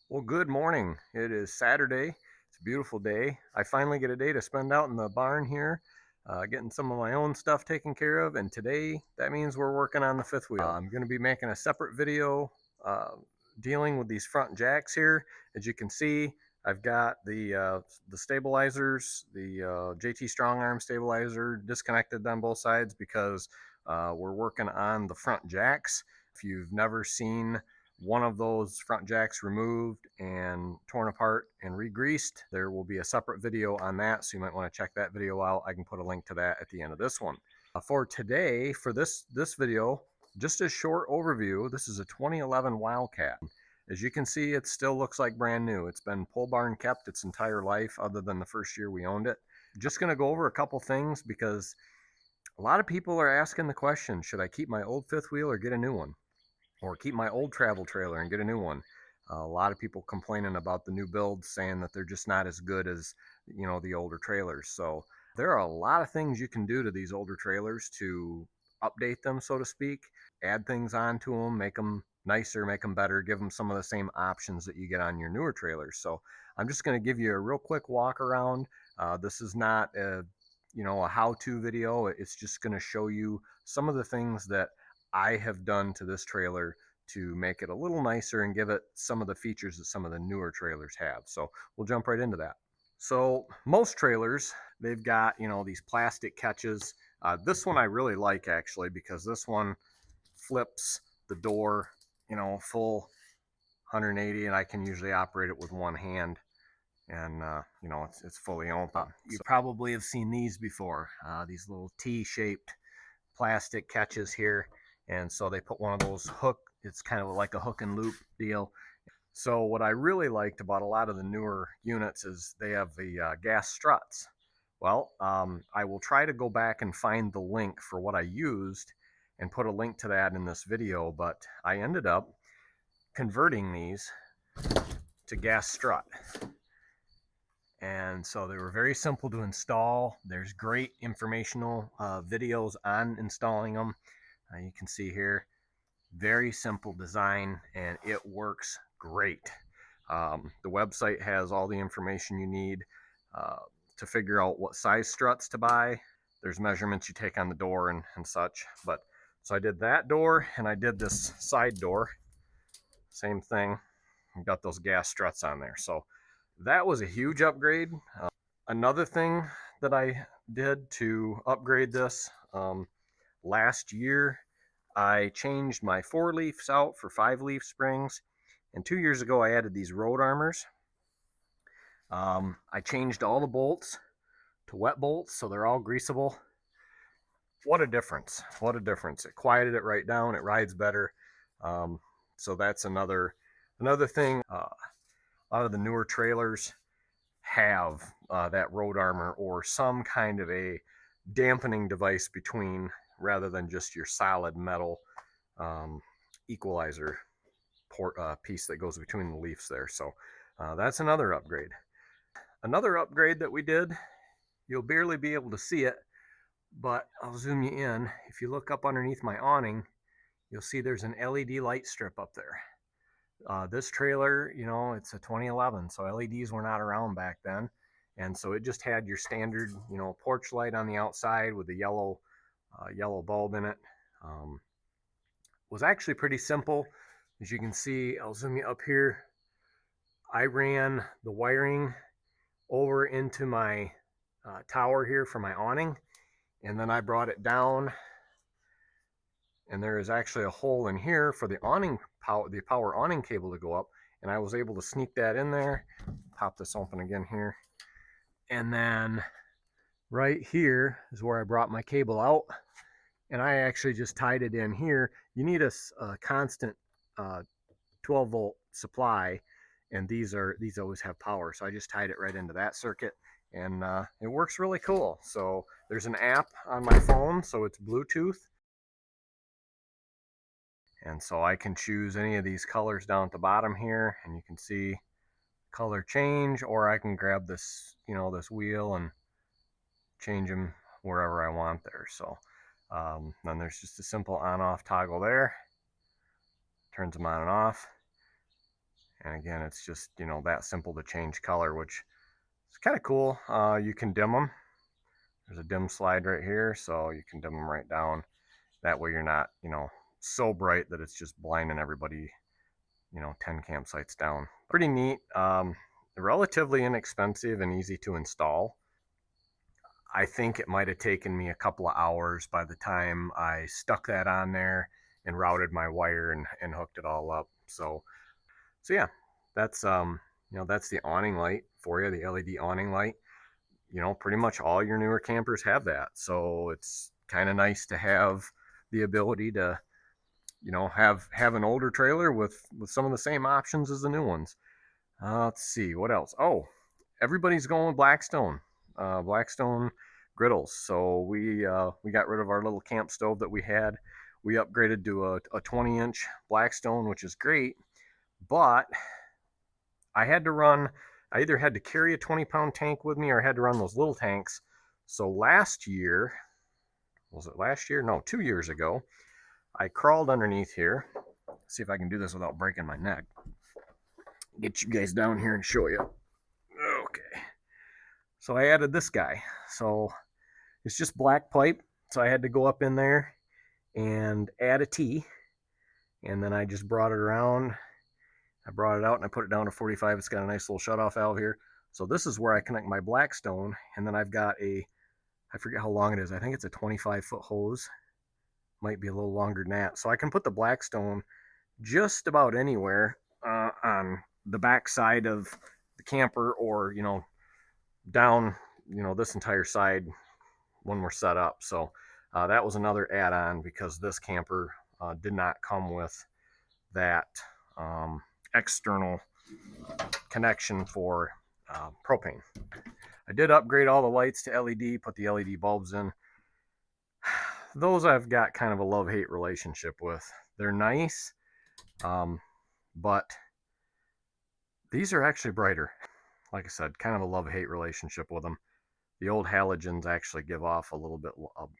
Well, good morning. It is Saturday. It's a beautiful day. I finally get a day to spend out in the barn here, getting some of my own stuff taken care of. And today, that means we're working on the fifth wheel. I'm going to be making a separate video dealing with these front jacks here. As you can see, I've got the stabilizers, the JT Strong Arm stabilizer, disconnected on both sides because we're working on the front jacks. If you've never seen one of those front jacks removed and torn apart and re-greased, there will be a separate video on that, so you might want to check that video out. I can put a link to that at the end of this one. For today, for this video, just a short overview. This is a 2011 Wildcat. As you can see, it still looks like brand new. It's been pole barn kept its entire life other than the first year we owned it. Just going to go over a couple things because a lot of people are asking the question, should I keep my old fifth wheel or get a new one? Or keep my old travel trailer and get a new one. A lot of people complaining about the new builds, saying that they're just not as good as, the older trailers. So there are a lot of things you can do to these older trailers to update them, so to speak, add things onto them, make them nicer, make them better, give them some of the same options that you get on your newer trailers. So I'm just going to give you a real quick walk around. This is not a how-to video. It's just going to show you some of the things that I have done to this trailer to make it a little nicer and give it some of the features that some of the newer trailers have. So we'll jump right into that. So most trailers, they've got, these plastic catches. This one I really like actually because this one flips the door, full 180, and I can usually operate it with one hand. And, it's fully open. You probably have seen these before, these little T-shaped plastic catches here. And so they put one of those it's kind of like a hook and loop deal. So what I really liked about a lot of the newer units is they have the gas struts. Well, I will try to go back and find the link for what I used and put a link to that in this video, but I ended up converting these to gas strut. And so they were very simple to install. There's great informational videos on installing them. You can see here, very simple design, and it works great. The website has all the information you need to figure out what size struts to buy. There's measurements you take on the door and such. But so I did that door, and I did this side door. Same thing. Got those gas struts on there. So that was a huge upgrade. Another thing that I did to upgrade this, last year, I changed my 4-leafs out for 5-leaf springs. And 2 years ago, I added these road armors. I changed all the bolts to wet bolts, so they're all greasable. What a difference. What a difference. It quieted it right down. It rides better. So that's another thing. A lot of the newer trailers have that road armor or some kind of a dampening device between, rather than just your solid metal equalizer piece that goes between the leaves there. So that's another upgrade. Another upgrade that we did, you'll barely be able to see it, but I'll zoom you in. If you look up underneath my awning, you'll see there's an LED light strip up there. This trailer, it's a 2011, so LEDs were not around back then. And so it just had your standard, porch light on the outside with the yellow bulb in it. Was actually pretty simple. As you can see, I'll zoom you up here. I ran the wiring over into my tower here for my awning, and then I brought it down, and there is actually a hole in here for the power awning cable to go up, and I was able to sneak that in there. Pop this open again here, and then right here is where I brought my cable out, and I actually just tied it in here. You need a constant 12 volt supply, and these always have power, so I just tied it right into that circuit, and it works really cool. So there's an app on my phone, so it's Bluetooth, and so I can choose any of these colors down at the bottom here, and you can see color change, or I can grab this, this wheel and change them wherever I want there. So then there's just a simple on-off toggle there, turns them on and off. And again, it's just, you know, that simple to change color, which is kind of cool. You can dim them. There's a dim slide right here, so you can dim them right down. That way you're not, you know, so bright that it's just blinding everybody, you know, 10 campsites down. Pretty neat. Relatively inexpensive and easy to install. I think it might have taken me a couple of hours by the time I stuck that on there and routed my wire and hooked it all up. So yeah, that's you know, that's the awning light for you, the LED awning light. You know, pretty much all your newer campers have that. So it's kind of nice to have the ability to, you know, have an older trailer with some of the same options as the new ones. Let's see what else. Oh, everybody's going with Blackstone. Blackstone griddles. So we got rid of our little camp stove that we had. We upgraded to a 20-inch Blackstone, which is great. But I had to run. I either had to carry a 20-pound tank with me or I had to run those little tanks. So last year, was it last year? No, 2 years ago, I crawled underneath here. See if I can do this without breaking my neck. Get you guys down here and show you. Okay. So I added this guy. So it's just black pipe. So I had to go up in there and add a T. And then I just brought it around. I brought it out and I put it down to 45. It's got a nice little shutoff valve here. So this is where I connect my Blackstone. And then I've got a, I forget how long it is. I think it's a 25-foot hose. Might be a little longer than that. So I can put the Blackstone just about anywhere on the back side of the camper, or, you know, down, you know, this entire side when we're set up. So that was another add-on because this camper did not come with that external connection for propane. I did upgrade all the lights to LED, put the LED bulbs in. Those I've got kind of a love-hate relationship with. They're nice, but these are actually brighter. Like I said, kind of a love-hate relationship with them. The old halogens actually give off a little bit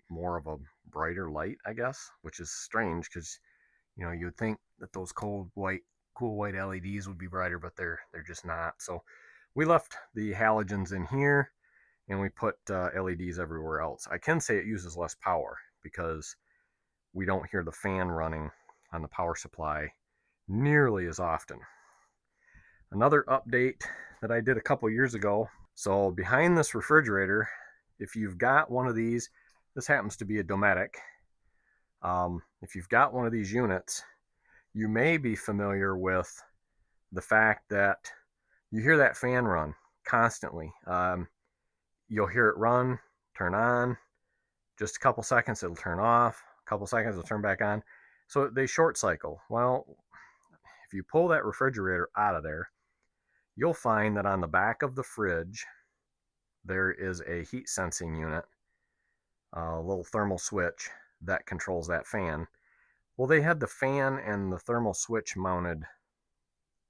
more of a brighter light, I guess, which is strange because, you know, you'd think that those cool white LEDs would be brighter, but they're just not. So we left the halogens in here and we put LEDs everywhere else. I can say it uses less power because we don't hear the fan running on the power supply nearly as often. Another update that I did a couple years ago. So behind this refrigerator, if you've got one of these, this happens to be a Dometic. If you've got one of these units, you may be familiar with the fact that you hear that fan run constantly. You'll hear it run, turn on, just a couple seconds it'll turn off, a couple seconds it'll turn back on. So they short cycle. Well, if you pull that refrigerator out of there, you'll find that on the back of the fridge, there is a heat sensing unit, a little thermal switch that controls that fan. Well, they had the fan and the thermal switch mounted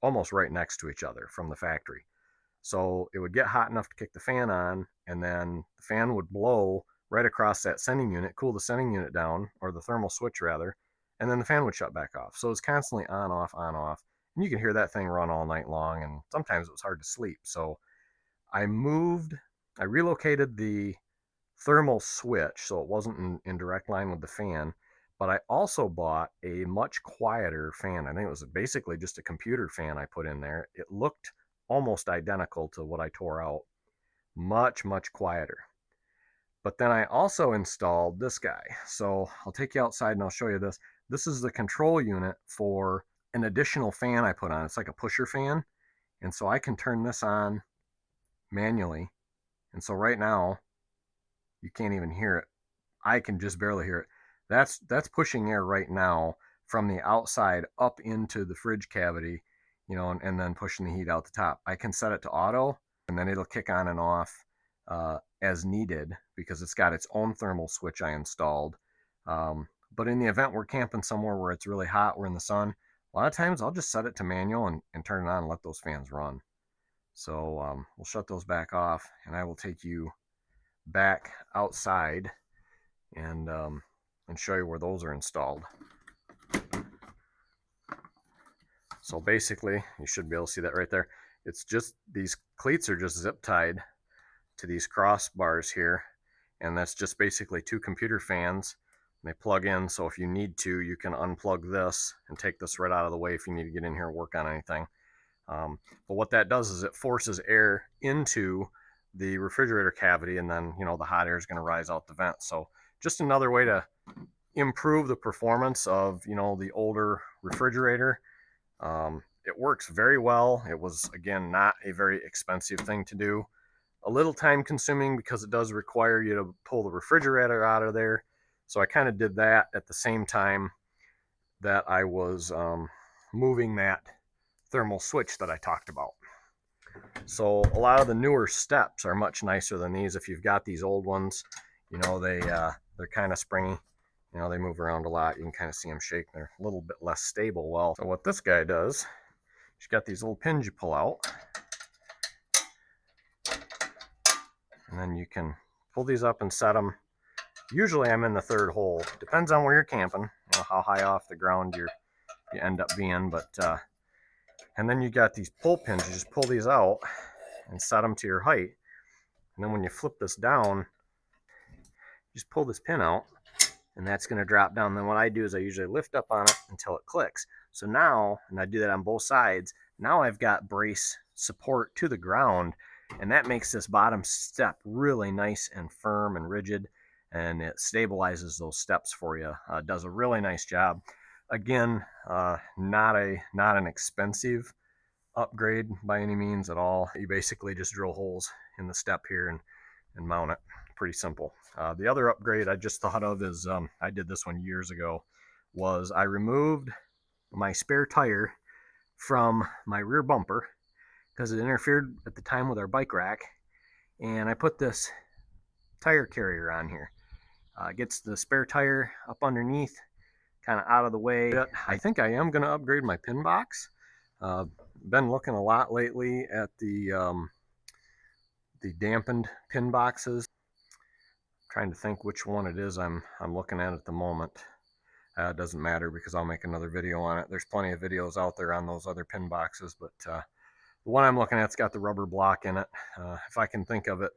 almost right next to each other from the factory. So it would get hot enough to kick the fan on, and then the fan would blow right across that sending unit, cool the sending unit down, or the thermal switch rather, and then the fan would shut back off. So it was constantly on, off, on, off. And you could hear that thing run all night long, and sometimes it was hard to sleep. So I relocated the thermal switch so it wasn't in direct line with the fan, but I also bought a much quieter fan. I think it was basically just a computer fan I put in there. It looked almost identical to what I tore out, much quieter. But then I also installed this guy. So I'll take you outside and I'll show you this. This is the control unit for an additional fan I put on. It's like a pusher fan. And so I can turn this on manually. And so right now, you can't even hear it. I can just barely hear it. That's pushing air right now from the outside up into the fridge cavity, you know, and then pushing the heat out the top. I can set it to auto, and then it'll kick on and off as needed because it's got its own thermal switch I installed. But in the event we're camping somewhere where it's really hot, we're in the sun, a lot of times I'll just set it to manual and turn it on and let those fans run. So we'll shut those back off, and I will take you back outside and show you where those are installed. So basically, you should be able to see that right there. It's just these cleats are just zip tied to these crossbars here, and that's just basically 2 computer fans. They plug in, so if you need to, you can unplug this and take this right out of the way if you need to get in here and work on anything. But what that does is it forces air into the refrigerator cavity, and then the hot air is going to rise out the vent. So just another way to improve the performance of the older refrigerator. It works very well. It was, again, not a very expensive thing to do. A little time consuming because it does require you to pull the refrigerator out of there. So I kind of did that at the same time that I was moving that thermal switch that I talked about. So a lot of the newer steps are much nicer than these. If you've got these old ones, they're kind of springy. They move around a lot. You can kind of see them shake. They're a little bit less stable. Well, so what this guy does, he's got these little pins you pull out, and then you can pull these up and set them. Usually I'm in the 3rd hole. Depends on where you're camping, how high off the ground you end up being. But and then you got these pull pins. You just pull these out and set them to your height. And then when you flip this down, just pull this pin out, and that's going to drop down. Then what I do is I usually lift up on it until it clicks. So now, and I do that on both sides, now I've got brace support to the ground, and that makes this bottom step really nice and firm and rigid, and it stabilizes those steps for you. Does a really nice job. Again, not an expensive upgrade by any means at all. You basically just drill holes in the step here and mount it. Pretty simple. The other upgrade I just thought of is, I did this one years ago, was I removed my spare tire from my rear bumper because it interfered at the time with our bike rack, and I put this tire carrier on here. Gets the spare tire up underneath, kind of out of the way. I think I am going to upgrade my pin box. Been looking a lot lately at the dampened pin boxes. Trying to think which one it is I'm looking at the moment. It doesn't matter because I'll make another video on it. There's plenty of videos out there on those other pin boxes, but the one I'm looking at's got the rubber block in it. If I can think of it,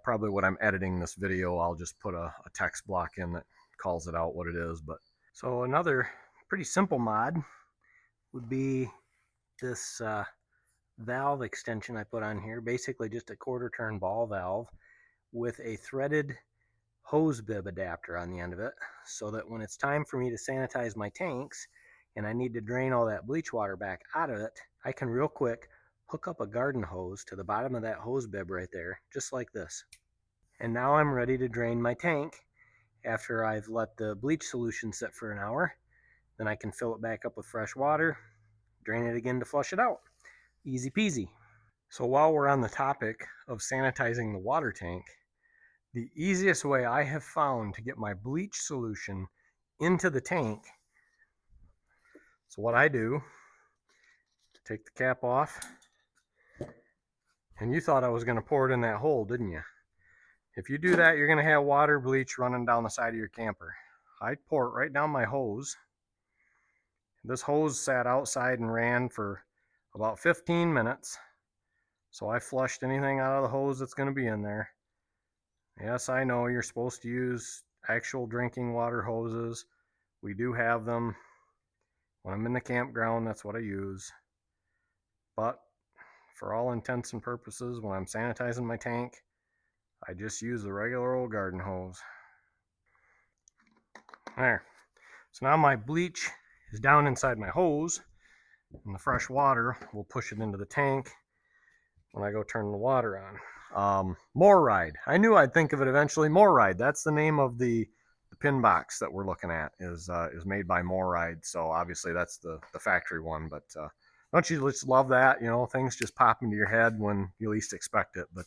probably when I'm editing this video, I'll just put a text block in that calls it out what it is. But so another pretty simple mod would be this valve extension I put on here. Basically just a 1/4 turn ball valve with a threaded hose bib adapter on the end of it, so that when it's time for me to sanitize my tanks and I need to drain all that bleach water back out of it, I can real quick hook up a garden hose to the bottom of that hose bib right there, just like this. And now I'm ready to drain my tank after I've let the bleach solution sit for an hour. Then I can fill it back up with fresh water, drain it again to flush it out. Easy peasy. So while we're on the topic of sanitizing the water tank, the easiest way I have found to get my bleach solution into the tank, so what I do, take the cap off, and you thought I was going to pour it in that hole, didn't you? If you do that, you're going to have water bleach running down the side of your camper. I pour it right down my hose. This hose sat outside and ran for about 15 minutes. So I flushed anything out of the hose that's going to be in there. Yes, I know you're supposed to use actual drinking water hoses. We do have them. When I'm in the campground, that's what I use. But for all intents and purposes, when I'm sanitizing my tank, I just use the regular old garden hose. There. So now my bleach is down inside my hose, and the fresh water will push it into the tank when I go turn the water on. Moride. I knew I'd think of it eventually. Moride. That's the name of the pin box that we're looking at. Is made by Moride. So obviously that's the factory one. But don't you just love that? Things just pop into your head when you least expect it. But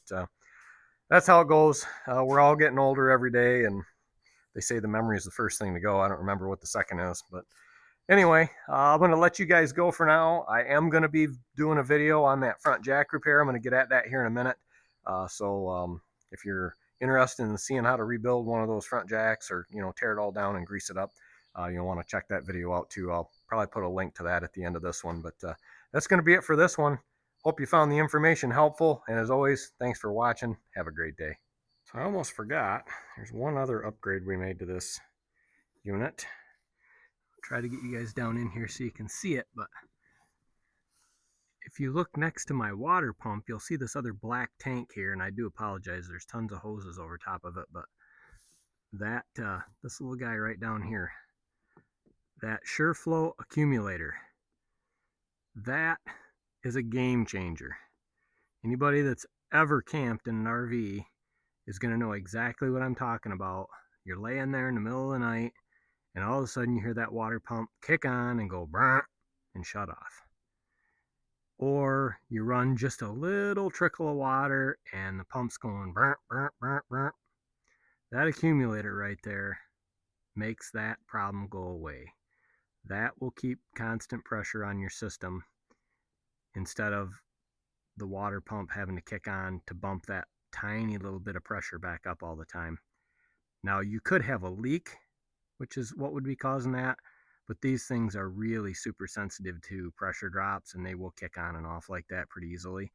that's how it goes. We're all getting older every day, and they say the memory is the first thing to go. I don't remember what the second is, but anyway, I'm going to let you guys go for now. I am going to be doing a video on that front jack repair. I'm going to get at that here in a minute. So if you're interested in seeing how to rebuild one of those front jacks, or tear it all down and grease it up, you'll want to check that video out too. I'll probably put a link to that at the end of this one, but that's going to be it for this one. Hope you found the information helpful, and as always, thanks for watching. Have a great day. So I almost forgot, there's one other upgrade we made to this unit. I'll try to get you guys down in here so you can see it, but if you look next to my water pump, you'll see this other black tank here, and I do apologize, there's tons of hoses over top of it, but that this little guy right down here, that SureFlow accumulator, that is a game changer. Anybody that's ever camped in an RV is going to know exactly what I'm talking about. You're laying there in the middle of the night, and all of a sudden you hear that water pump kick on and go brrr and shut off. Or you run just a little trickle of water and the pump's going brrr, brrr, brrr, brrr. That accumulator right there makes that problem go away. That will keep constant pressure on your system instead of the water pump having to kick on to bump that tiny little bit of pressure back up all the time. Now you could have a leak, which is what would be causing that, but these things are really super sensitive to pressure drops, and they will kick on and off like that pretty easily.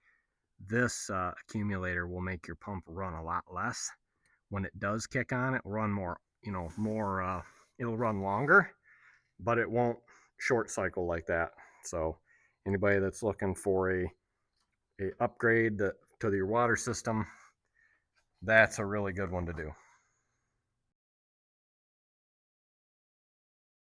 This accumulator will make your pump run a lot less. When it does kick on, it will run more, it'll run longer, but it won't short cycle like that. So anybody that's looking for a upgrade to your water system, that's a really good one to do.